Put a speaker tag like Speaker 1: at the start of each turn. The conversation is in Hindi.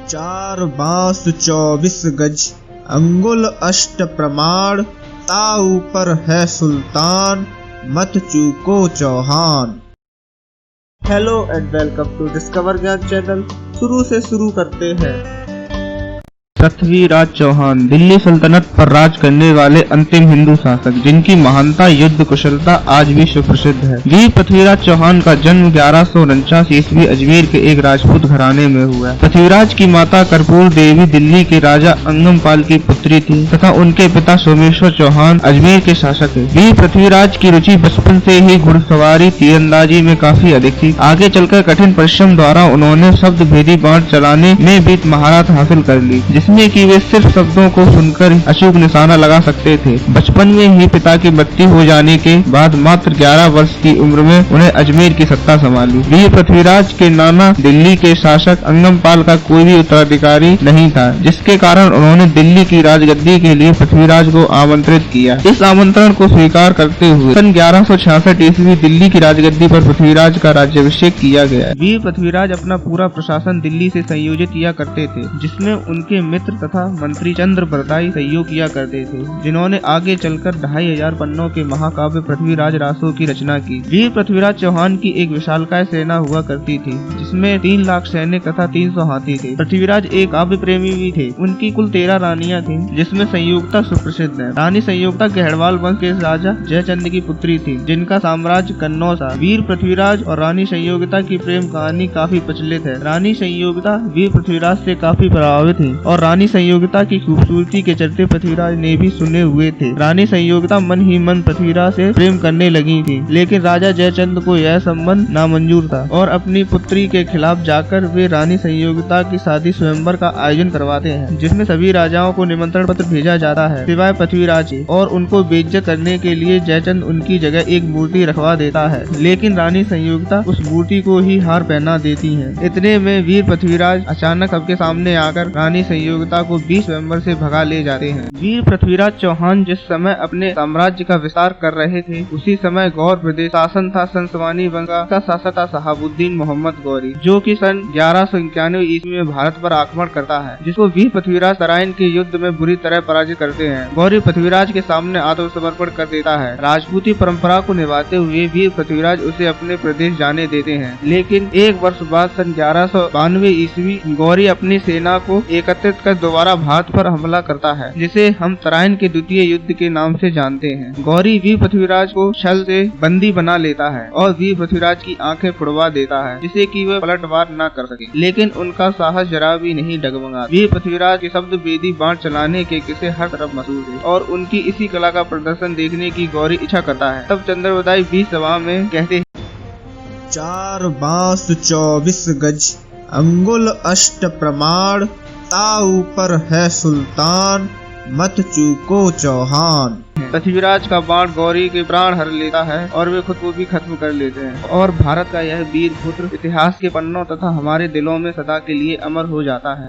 Speaker 1: चार बांस 24 गज, अंगुल अष्ट प्रमाण, ता ऊपर है सुल्तान, मत चूको Chauhan. Hello and welcome to discover Gyan channel. शुरू से शुरू करते हैं।
Speaker 2: पृथ्वीराज चौहान दिल्ली सल्तनत पर राज करने वाले अंतिम हिंदू शासक, जिनकी महानता युद्ध कुशलता आज भी सुप्रसिद्ध है। वीर पृथ्वीराज चौहान का जन्म 1149 ईस्वी अजमेर के एक राजपूत घराने में हुआ। पृथ्वीराज की माता कर्पूर देवी दिल्ली के राजा अंगमपाल की पुत्री थी तथा उनके पिता सोमेश्वर चौहान अजमेर के शासक है। वीर पृथ्वीराज की रुचि बचपन से ही घुड़सवारी तीरंदाजी में काफी अधिक थी। आगे चलकर कठिन परिश्रम द्वारा उन्होंने शब्द भेदी बाण चलाने में भी महारत हासिल कर ली, जिसमें कि वे सिर्फ शब्दों को सुनकर अचूक निशाना लगा सकते थे। बचपन में ही पिता की मृत्यु हो जाने के बाद मात्र 11 वर्ष की उम्र में उन्हें अजमेर की सत्ता संभाली। वीर पृथ्वीराज के नाना दिल्ली के शासक अंगमपाल का कोई भी उत्तराधिकारी नहीं था, जिसके कारण उन्होंने दिल्ली की राजगद्दी के लिए पृथ्वीराज को आमंत्रित किया। इस आमंत्रण को स्वीकार करते हुए सन 1166 ईस्वी दिल्ली की राजगद्दी पर पृथ्वीराज का राज्याभिषेक किया गया। वीर पृथ्वीराज अपना पूरा प्रशासन दिल्ली से संयोजित किया करते थे, जिसमें उनके मित्र तथा मंत्री चंद्र बरदाई सहयोग किया करते थे, जिन्होंने आगे चलकर 2500 पन्नों के महाकाव्य पृथ्वीराज रासो की रचना की। वीर पृथ्वीराज चौहान की एक विशालकाय सेना हुआ करती थी, जिसमें 3 लाख सैनिक तथा 300 हाथी थे। पृथ्वीराज एक काव्य प्रेमी भी थे। उनकी कुल 13 रानियां थीं, जिसमें संयोगता सुप्रसिद्ध है। रानी संयोगता गढ़वाल वंश के राजा जयचंद की पुत्री थी, जिनका साम्राज्य कन्नौज था। वीर पृथ्वीराज और रानी संयोगता की प्रेम कहानी काफी प्रचलित है। रानी संयोगता वीर पृथ्वीराज से काफी प्रभावित थी और रानी संयोगता की खूबसूरती के चलते पृथ्वीराज ने भी सुने हुए थे। रानी संयोगता मन ही मन पृथ्वीराज से प्रेम करने लगी थी, लेकिन राजा जयचंद को यह संबंध नामंजूर था और अपनी पुत्री के खिलाफ जाकर वे रानी संयोगता की शादी स्वयंवर का आयोजन करवाते हैं, जिसमें सभी राजाओं को निमंत्रण पत्र भेजा जाता है सिवाय पृथ्वीराज के, और उनको बेइज्जत करने के लिए जयचंद उनकी जगह एक मूर्ति रखवा देता है, लेकिन रानी संयोगता उस मूर्ति को ही हार पहना देती है। इतने में वीर पृथ्वीराज अचानक सबके सामने आकर रानी संयोगता को 20 स्वयंवर से भगा ले जाते हैं। वीर पृथ्वीराज चौहान जिस समय अपने साम्राज्य का विस्तार कर रहे थे, उसी समय गौर प्रदेश शासन था संसवानी वंश का शासक था शहाबुद्दीन मोहम्मद गौरी, जो कि सन 1191 ईस्वी में भारत पर आक्रमण करता है, जिसको वीर पृथ्वीराज तराइन के युद्ध में बुरी तरह पराजित करते हैं। गौरी पृथ्वीराज के सामने आत्मसमर्पण कर देता है। राजपूती परंपरा को निभाते हुए वीर पृथ्वीराज उसे अपने प्रदेश जाने देते हैं, लेकिन एक वर्ष बाद सन 1192 ईस्वी गौरी अपनी सेना को एकत्रित कर दोबारा भारत पर हमला करता है, जिसे हम तराइन के द्वितीय युद्ध के नाम से जानते हैं। गौरी वीर पृथ्वीराज को छल से बंदी बना लेता है और वीर पृथ्वीराज की आंखें फुड़वा देता है, जिससे कि वे पलटवार न कर सके, लेकिन उनका साहस जरा भी नहीं डगमगा। वीर पृथ्वीराज के शब्द भेदी बाण चलाने के किस्से हर तरफ मशहूर है और उनकी इसी कला का प्रदर्शन देखने की गौरी इच्छा करता है। तब चंद्र बरदाई 20 सभा में कहते हैं,
Speaker 1: चार बांस 24 गज, अंगुल अष्ट प्रमाण, ता ऊपर है सुल्तान, मत चूको चौहान।
Speaker 2: पृथ्वीराज का बाण गौरी के प्राण हर लेता है और वे खुद को भी खत्म कर लेते हैं, और भारत का यह वीर पुत्र इतिहास के पन्नों तथा हमारे दिलों में सदा के लिए अमर हो जाता है।